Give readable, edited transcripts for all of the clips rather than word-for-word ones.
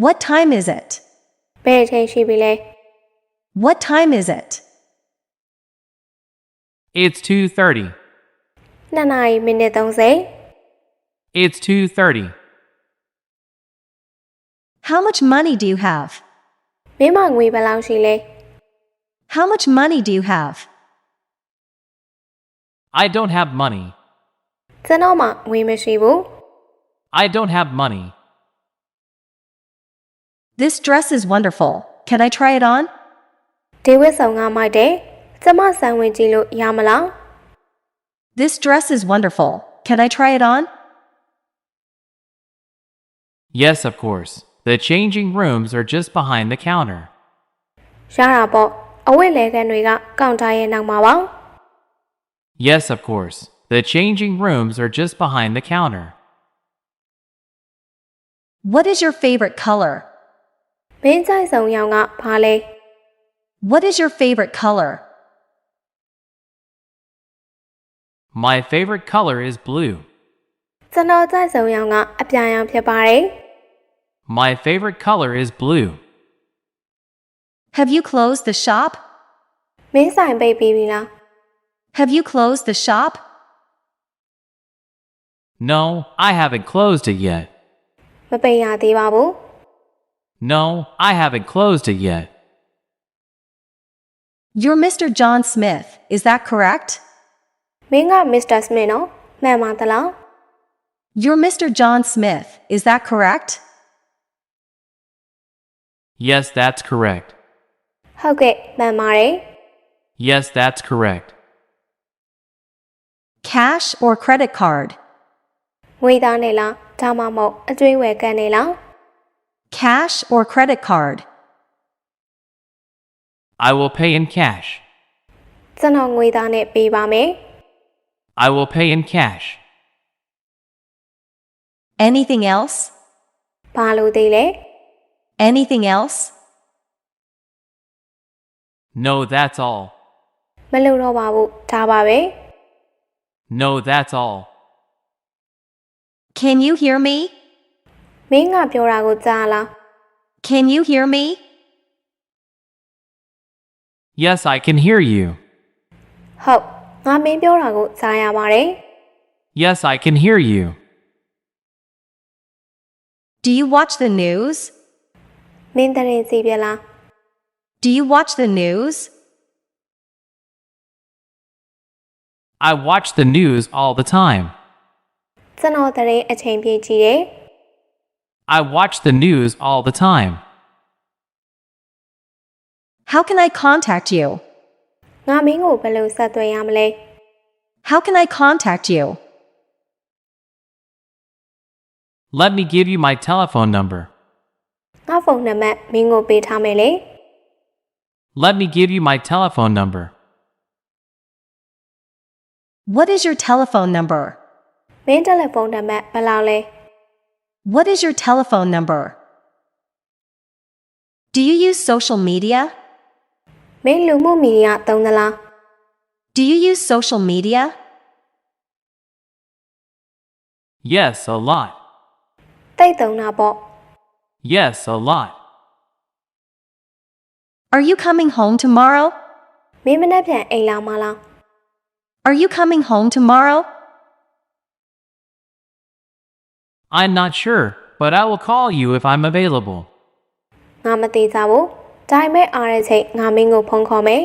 What time is it? ဘယ်အချိန်ရှိပြီလဲ What time is it? It's 2:30. 2 နာရီမိနစ်30 It's 2:30. How much money do you have? မင်းမငွေဘယ်လောက်ရှိလဲ How much money do you have? I don't have money. ကျွန်တော်မှငွေမရှိဘူး I don't have money. This dress is wonderful. Can I try it on? ဒီဝတ်ဆောင်ကမိုက်တယ်ကျမဆန်ဝင်ကြည့်လို့ရမလား This dress is wonderful. Can I try it on? Yes, of course. The changing rooms are just behind the counter. ရတာပေါ့အဝတ်လဲကန်တွေကကောင်တာရဲ့နောက်မှာပါ Yes, of course. The changing rooms are just behind the counter. What is your favorite color? မင်းကြိုက်ဆုံးရောင်ကဘာလဲ What is your favorite color? My favorite color is blue. ကျွန်တော်ကြိုက်ဆုံးရောင်ကအပြာရောင်ဖြစ်ပါတယ် My favorite color is blue. Have you closed the shop? မင်းဆိုင်ပိတ်ပြီးပြီလား Have you closed the shop? No, I haven't closed it yet. မပိတ်ရသေးပါဘူး No, I haven't closed it yet. You're Mr. John Smith. Is that correct? မင်းက Mr. Smith နော်မှန်ပါသလား You're Mr. John Smith. Is that correct? Yes, that's correct. ဟုတ်ကဲ့မှန်ပါတယ် Yes, that's correct. Cash or credit card? ငွေသားနဲ့လားဒါမှမဟုတ်အကျွေးဝယ်ကန်နဲ့လား Cash or credit card? I will pay in cash. ကျွန်တော်ငွေသားနဲ့ပေးပါမယ် I will pay in cash. Anything else? ဘာလို့သေးလဲ Anything else? No, that's all. မလုံတော့ပါဘူးဒါပါပဲ No, that's all. Can you hear me? မင်းကပြောတာကိုကြားလား Can you hear me? Yes, I can hear you. ဟုတ်ငါမင်းပြောတာကိုကြားရပါတယ် Yes, I can hear you. Do you watch the news? မင်းတရင်စီပြလား Do you watch the news? I watch the news all the time. ကျွန်တော်တရင်အချိန်ပြည့်ကြည့်တယ် I watch the news all the time. How can I contact you? ငါမင်းကိုဘယ်လိုဆက်သွယ်ရမလဲ How can I contact you? Let me give you my telephone number. ငါဖုန်းနံပါတ်မင်းကိုပေးထားမယ်လေ Let me give you my telephone number. What is your telephone number? မင်းတယ်လီဖုန်းနံပါတ်ဘယ်လောက်လဲ What is your telephone number? Do you use social media? မင်းလူမှုမီဒီယာသုံးသလား Do you use social media? Yes, a lot. တိတ်သုံးတာပေါ့ Yes, a lot. Are you coming home tomorrow? မင်းမနေ့ပြန်အိမ်လာမလား Are you coming home tomorrow? I'm not sure, but I will call you if I'm available. ငါမသိကြဘူးဒါပေမဲ့အားရချိန်ငါမင်းကိုဖုန်းခေါ်မယ်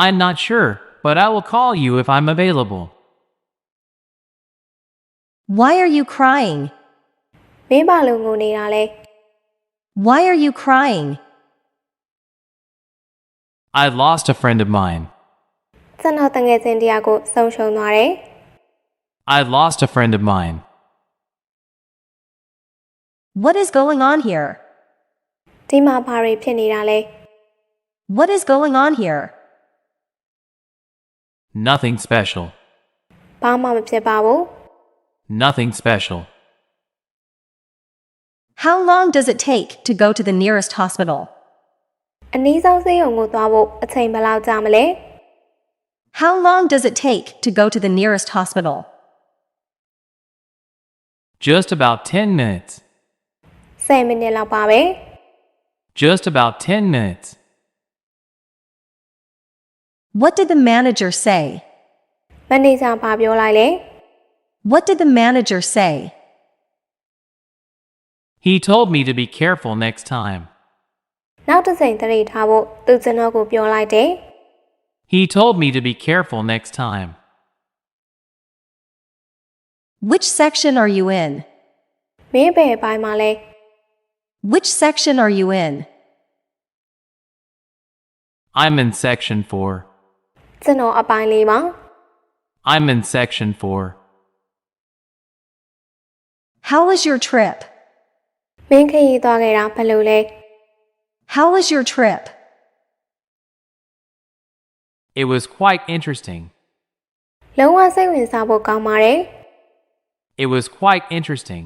I'm not sure, but I will call you if I'm available. Why are you crying? မင်းဘာလို့ငိုနေတာလဲ Why are you crying? I lost a friend of mine. ကျွန်တော်တငယ်ချင်းတရားကိုဆုံးရှုံးသွားတယ် I lost a friend of mine. What is going on here? ဒီမှာဘာတွေဖြစ်နေတာလဲ What is going on here? Nothing special. ဘာမှမဖြစ်ပါဘူး Nothing special. How long does it take to go to the nearest hospital? အနည်းဆုံးဆေးရုံကိုသွားဖို့အချိန်ဘယ်လောက်ကြာမလဲ How long does it take to go to the nearest hospital? Just about 10 minutes. 10 မိနစ်လောက်ပါပဲ Just about 10 minutes. What did the manager say? မန်နေဂျာဘာပြောလိုက်လဲ What did the manager say? He told me to be careful next time. နောက်တစ်စိမ်သတိထားဖို့သူကျွန်တော်ကိုပြောလိုက်တယ် He told me to be careful next time. Which section are you in? မင်းဘယ်အပိုင်းမှာလဲ Which section are you in? I'm in section 4. ကျွန်တော်အပိုင်းလေးပါ I'm in section 4. How was your trip? မင်းခရီးသွားခဲ့တာဘယ်လိုလဲ How was your trip? It was quite interesting. လုံးဝစိတ်ဝင်စားဖို့ကောင်းပါတယ် It was quite interesting.